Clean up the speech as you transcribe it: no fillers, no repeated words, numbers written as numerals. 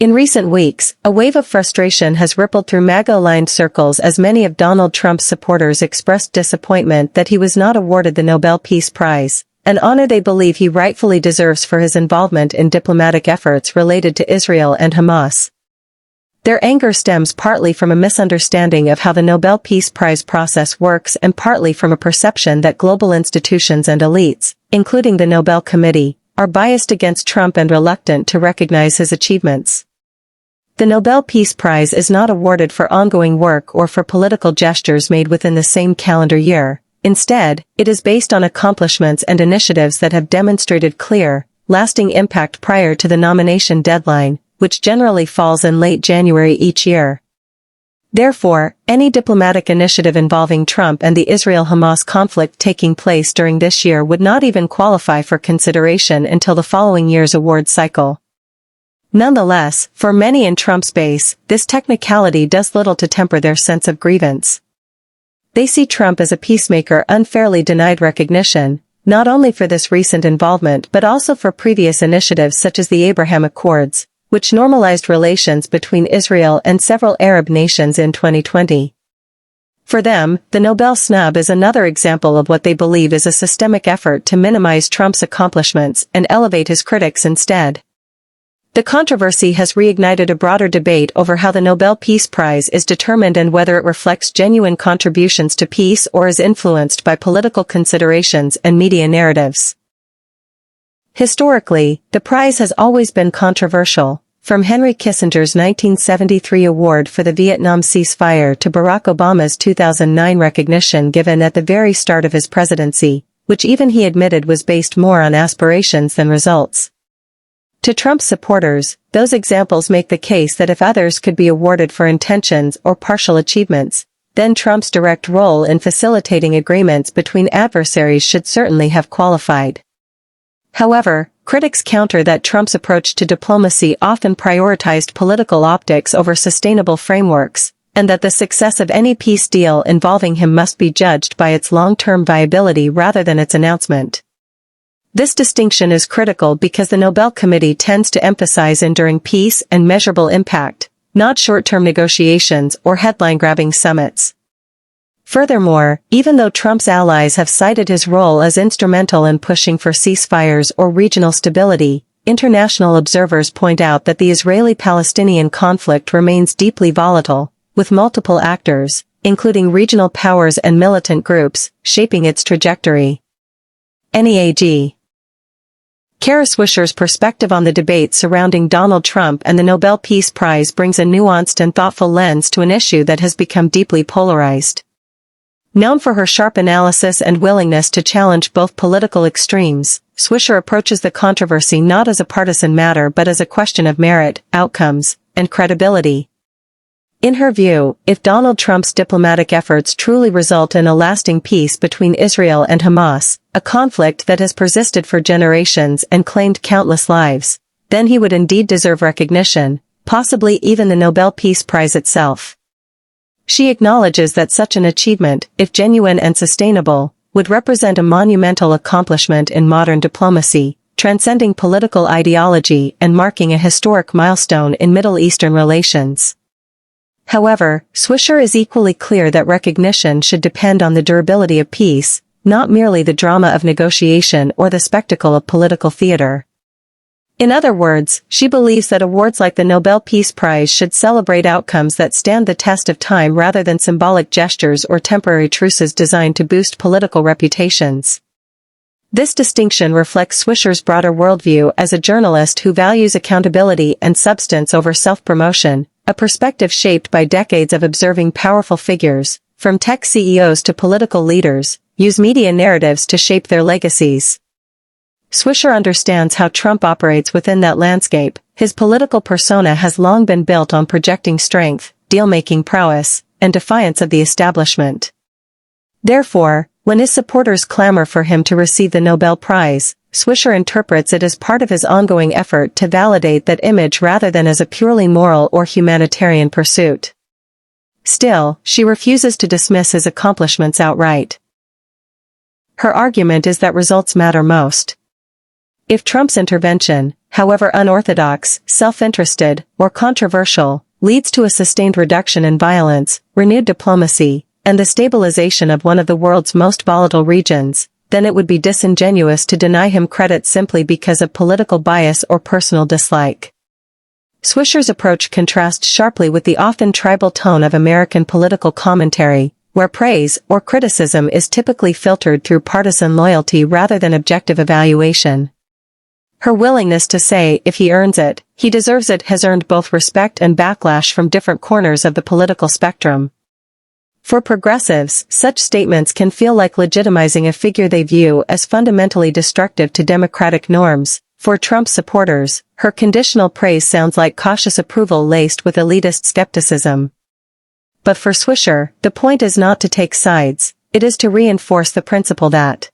In recent weeks, a wave of frustration has rippled through MAGA-aligned circles as many of Donald Trump's supporters expressed disappointment that he was not awarded the Nobel Peace Prize, an honor they believe he rightfully deserves for his involvement in diplomatic efforts related to Israel and Hamas. Their anger stems partly from a misunderstanding of how the Nobel Peace Prize process works and partly from a perception that global institutions and elites, including the Nobel Committee, are biased against Trump and reluctant to recognize his achievements. The Nobel Peace Prize is not awarded for ongoing work or for political gestures made within the same calendar year. Instead, it is based on accomplishments and initiatives that have demonstrated clear, lasting impact prior to the nomination deadline, which generally falls in late January each year. Therefore, any diplomatic initiative involving Trump and the Israel-Hamas conflict taking place during this year would not even qualify for consideration until the following year's award cycle. Nonetheless, for many in Trump's base, this technicality does little to temper their sense of grievance. They see Trump as a peacemaker unfairly denied recognition, not only for this recent involvement but also for previous initiatives such as the Abraham Accords, which normalized relations between Israel and several Arab nations in 2020. For them, the Nobel snub is another example of what they believe is a systemic effort to minimize Trump's accomplishments and elevate his critics instead. The controversy has reignited a broader debate over how the Nobel Peace Prize is determined and whether it reflects genuine contributions to peace or is influenced by political considerations and media narratives. Historically, the prize has always been controversial, from Henry Kissinger's 1973 award for the Vietnam ceasefire to Barack Obama's 2009 recognition given at the very start of his presidency, which even he admitted was based more on aspirations than results. To Trump's supporters, those examples make the case that if others could be awarded for intentions or partial achievements, then Trump's direct role in facilitating agreements between adversaries should certainly have qualified. However, critics counter that Trump's approach to diplomacy often prioritized political optics over sustainable frameworks, and that the success of any peace deal involving him must be judged by its long-term viability rather than its announcement. This distinction is critical because the Nobel Committee tends to emphasize enduring peace and measurable impact, not short-term negotiations or headline-grabbing summits. Furthermore, even though Trump's allies have cited his role as instrumental in pushing for ceasefires or regional stability, international observers point out that the Israeli-Palestinian conflict remains deeply volatile, with multiple actors, including regional powers and militant groups, shaping its trajectory. NEAG. Kara Swisher's perspective on the debate surrounding Donald Trump and the Nobel Peace Prize brings a nuanced and thoughtful lens to an issue that has become deeply polarized. Known for her sharp analysis and willingness to challenge both political extremes, Swisher approaches the controversy not as a partisan matter but as a question of merit, outcomes, and credibility. In her view, if Donald Trump's diplomatic efforts truly result in a lasting peace between Israel and Hamas, a conflict that has persisted for generations and claimed countless lives, then he would indeed deserve recognition, possibly even the Nobel Peace Prize itself. She acknowledges that such an achievement, if genuine and sustainable, would represent a monumental accomplishment in modern diplomacy, transcending political ideology and marking a historic milestone in Middle Eastern relations. However, Swisher is equally clear that recognition should depend on the durability of peace, not merely the drama of negotiation or the spectacle of political theater. In other words, she believes that awards like the Nobel Peace Prize should celebrate outcomes that stand the test of time rather than symbolic gestures or temporary truces designed to boost political reputations. This distinction reflects Swisher's broader worldview as a journalist who values accountability and substance over self-promotion, a perspective shaped by decades of observing powerful figures, from tech CEOs to political leaders, use media narratives to shape their legacies. Swisher understands how Trump operates within that landscape. His political persona has long been built on projecting strength, deal-making prowess, and defiance of the establishment. Therefore, when his supporters clamor for him to receive the Nobel Prize, Swisher interprets it as part of his ongoing effort to validate that image rather than as a purely moral or humanitarian pursuit. Still, she refuses to dismiss his accomplishments outright. Her argument is that results matter most. If Trump's intervention, however unorthodox, self-interested, or controversial, leads to a sustained reduction in violence, renewed diplomacy, and the stabilization of one of the world's most volatile regions, then it would be disingenuous to deny him credit simply because of political bias or personal dislike. Swisher's approach contrasts sharply with the often tribal tone of American political commentary, where praise or criticism is typically filtered through partisan loyalty rather than objective evaluation. Her willingness to say, if he earns it, he deserves it, has earned both respect and backlash from different corners of the political spectrum. For progressives, such statements can feel like legitimizing a figure they view as fundamentally destructive to democratic norms. For Trump supporters, her conditional praise sounds like cautious approval laced with elitist skepticism. But for Swisher, the point is not to take sides, it is to reinforce the principle that